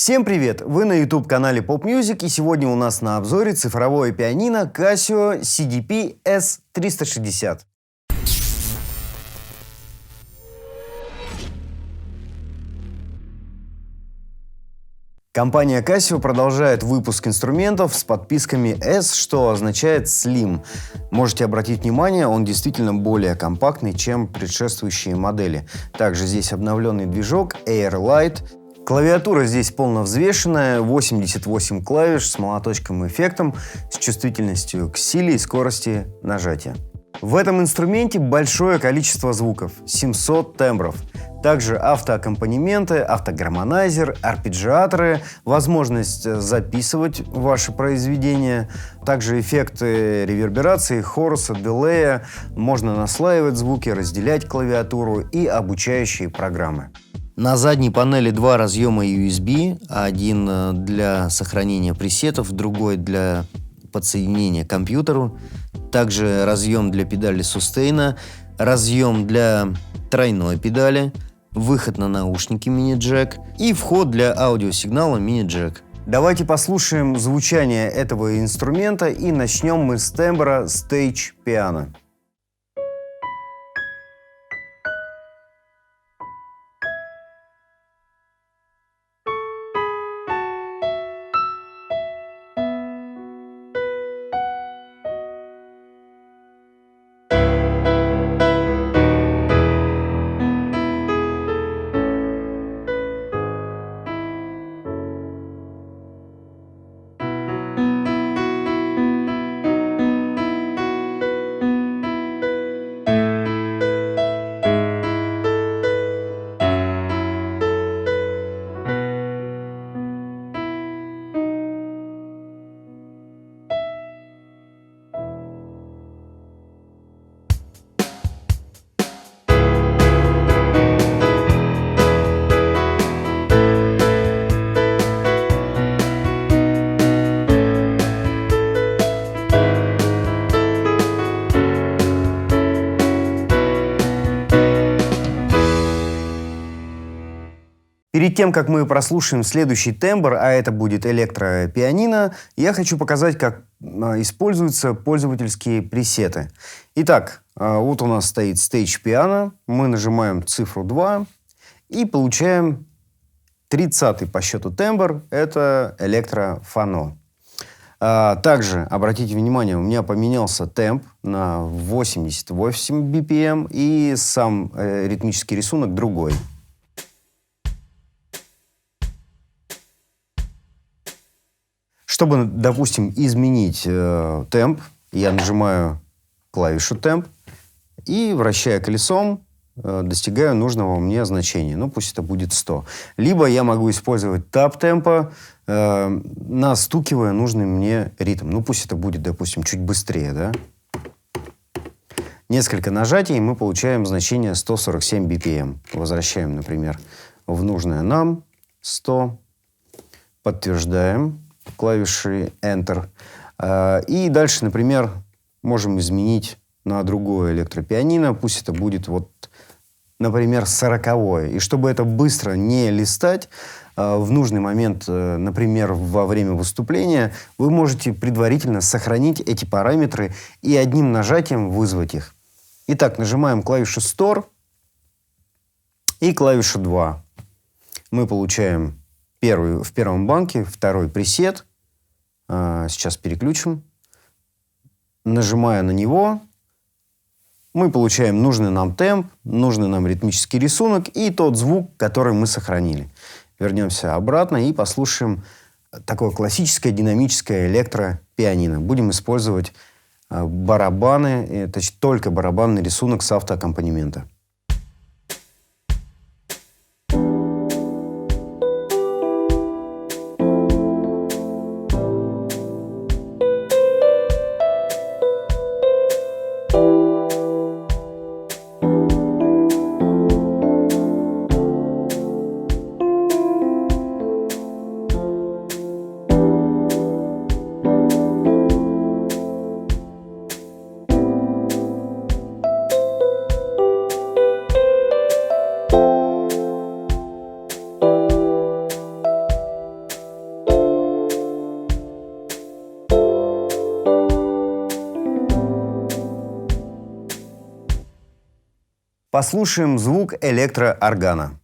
Всем привет! Вы на YouTube-канале Pop Music, и сегодня у нас на обзоре цифровое пианино Casio CDP S360. Компания Casio продолжает выпуск инструментов с подписками S, что означает Slim. Можете обратить внимание, он действительно более компактный, чем предшествующие модели. Также здесь обновленный движок Airlight. Клавиатура здесь полновзвешенная, 88 клавиш с молоточком и эффектом, с чувствительностью к силе и скорости нажатия. В этом инструменте большое количество звуков, 700 тембров. Также автоаккомпанементы, автогармонайзер, арпеджиаторы, возможность записывать ваши произведения, также эффекты реверберации, хоруса, дилея, можно наслаивать звуки, разделять клавиатуру и обучающие программы. На задней панели два разъема USB, один для сохранения пресетов, другой для подсоединения к компьютеру. Также разъем для педали сустейна, разъем для тройной педали, выход на наушники мини-джек и вход для аудиосигнала мини-джек. Давайте послушаем звучание этого инструмента, и начнем мы с тембра Stage Piano. Перед тем, как мы прослушаем следующий тембр, а это будет электропианино, я хочу показать, как используются пользовательские пресеты. Итак, вот у нас стоит Stage Piano, мы нажимаем цифру 2 и получаем 30-й по счету тембр, это электрофано. Также, обратите внимание, у меня поменялся темп на 88 BPM и сам ритмический рисунок другой. Чтобы, допустим, изменить темп, я нажимаю клавишу темп и, вращая колесом, достигаю нужного мне значения. Ну, пусть это будет 100. Либо я могу использовать тап темпа, настукивая нужный мне ритм. Ну, пусть это будет, допустим, чуть быстрее, да? Несколько нажатий, и мы получаем значение 147 BPM. Возвращаем, например, в нужное нам 100. Подтверждаем клавишей Enter. И дальше, например, можем изменить на другое электропианино. Пусть это будет, вот, например, 40-е. И чтобы это быстро не листать, в нужный момент, например, во время выступления, вы можете предварительно сохранить эти параметры и одним нажатием вызвать их. Итак, нажимаем клавишу Store и клавишу 2. Мы получаем в первом банке второй пресет. Сейчас переключим. Нажимая на него, мы получаем нужный нам темп, нужный нам ритмический рисунок и тот звук, который мы сохранили. Вернемся обратно и послушаем такое классическое динамическое электропианино. Будем использовать барабаны, это только барабанный рисунок с автоаккомпанемента. Послушаем звук электрооргана.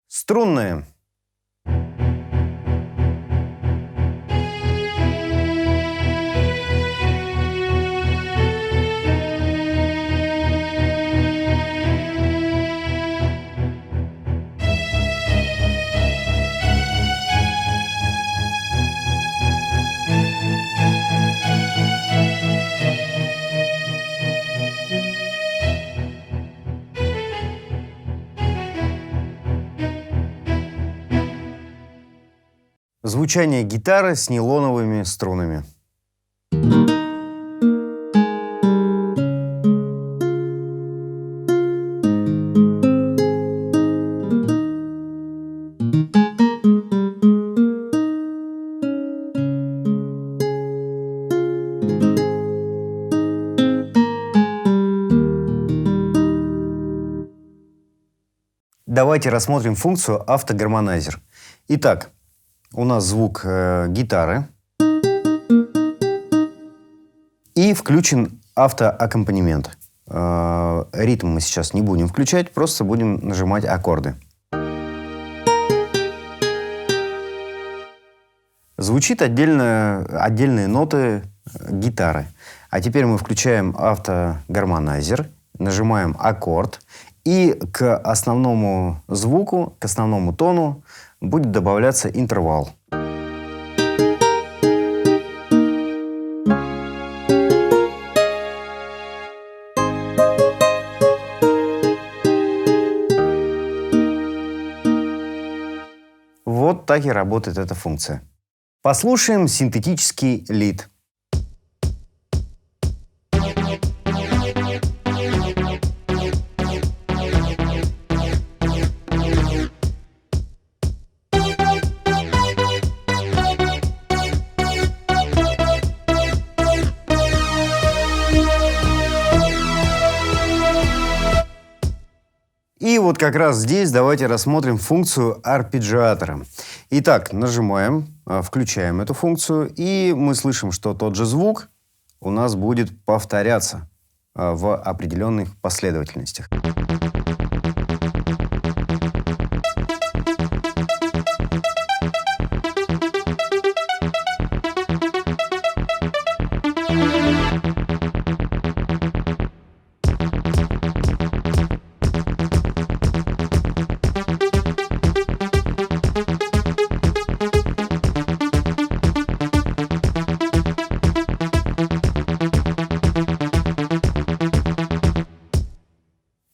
Струнные. Звучание гитары с нейлоновыми струнами. Давайте рассмотрим функцию автогармонайзер. Итак, у нас звук гитары и включен автоаккомпанемент. Ритм мы сейчас не будем включать, просто будем нажимать аккорды. Звучит отдельные ноты гитары. А теперь мы включаем автогармонайзер, нажимаем аккорд, и к основному звуку, к основному тону будет добавляться интервал. Вот так и работает эта функция. Послушаем синтетический лид. И вот как раз здесь давайте рассмотрим функцию арпеджиатора. Итак, нажимаем, включаем эту функцию, и мы слышим, что тот же звук у нас будет повторяться в определенных последовательностях.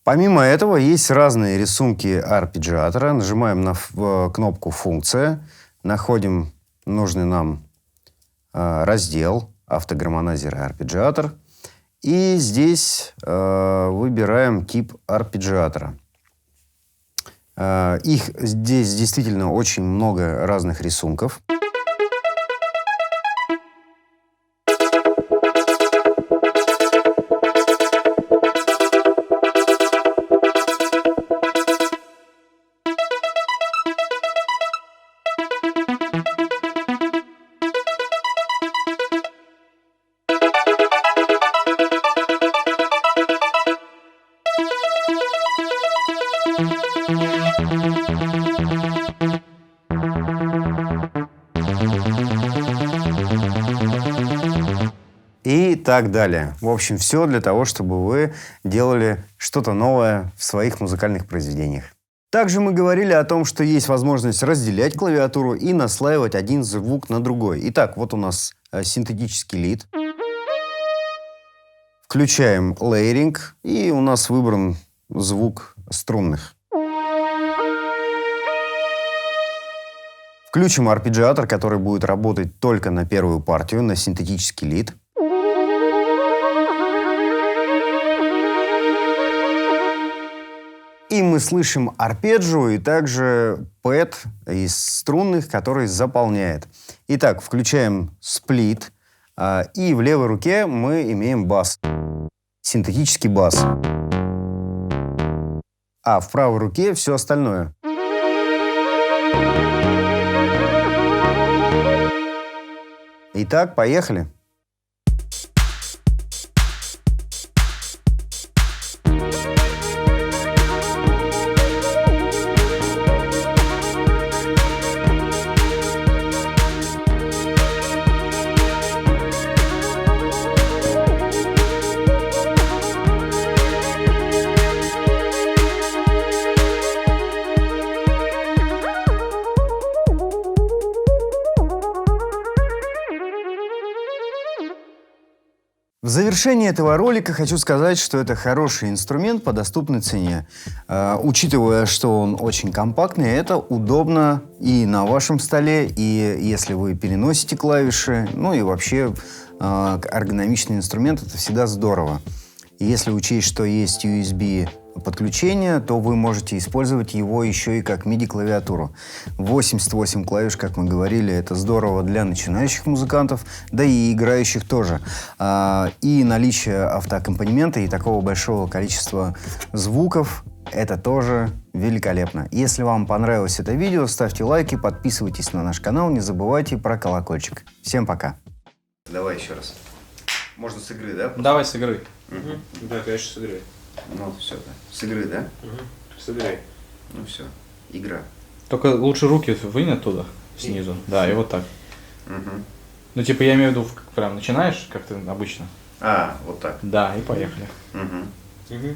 Помимо этого, есть разные рисунки арпеджиатора. Нажимаем на кнопку «Функция», находим нужный нам раздел «Автогармонайзер и арпеджиатор». И здесь выбираем тип арпеджиатора. Их здесь действительно очень много разных рисунков. И так далее. В общем, все для того, чтобы вы делали что-то новое в своих музыкальных произведениях. Также мы говорили о том, что есть возможность разделять клавиатуру и наслаивать один звук на другой. Итак, вот у нас синтетический лид. Включаем лейеринг, и у нас выбран звук струнных. Включим арпеджиатор, который будет работать только на первую партию, на синтетический лид. И мы слышим арпеджио и также пэд из струнных, который заполняет. Итак, включаем сплит. И в левой руке мы имеем бас. Синтетический бас. А в правой руке все остальное. Итак, поехали. В завершении этого ролика хочу сказать, что это хороший инструмент по доступной цене. Учитывая, что он очень компактный, это удобно и на вашем столе, и если вы переносите клавиши, ну и вообще эргономичный инструмент, это всегда здорово. И если учесть, что есть USB подключение, то вы можете использовать его еще и как MIDI-клавиатуру. 88 клавиш, как мы говорили, это здорово для начинающих музыкантов, да и играющих тоже. И наличие автоаккомпанемента и такого большого количества звуков — это тоже великолепно. Если вам понравилось это видео, ставьте лайки, подписывайтесь на наш канал, не забывайте про колокольчик. Всем пока. Давай еще раз. Можно с игры, да? Давай с игры. Угу. Да, конечно, с игры. Ну, все, да. С игры, да? Угу. С игры. Ну, все. Игра. Только лучше руки вынь оттуда, снизу. Да, и вот так. Угу. Ну, типа, я имею в виду, прям начинаешь, как ты обычно. А, вот так. Да, и поехали. Угу. Угу.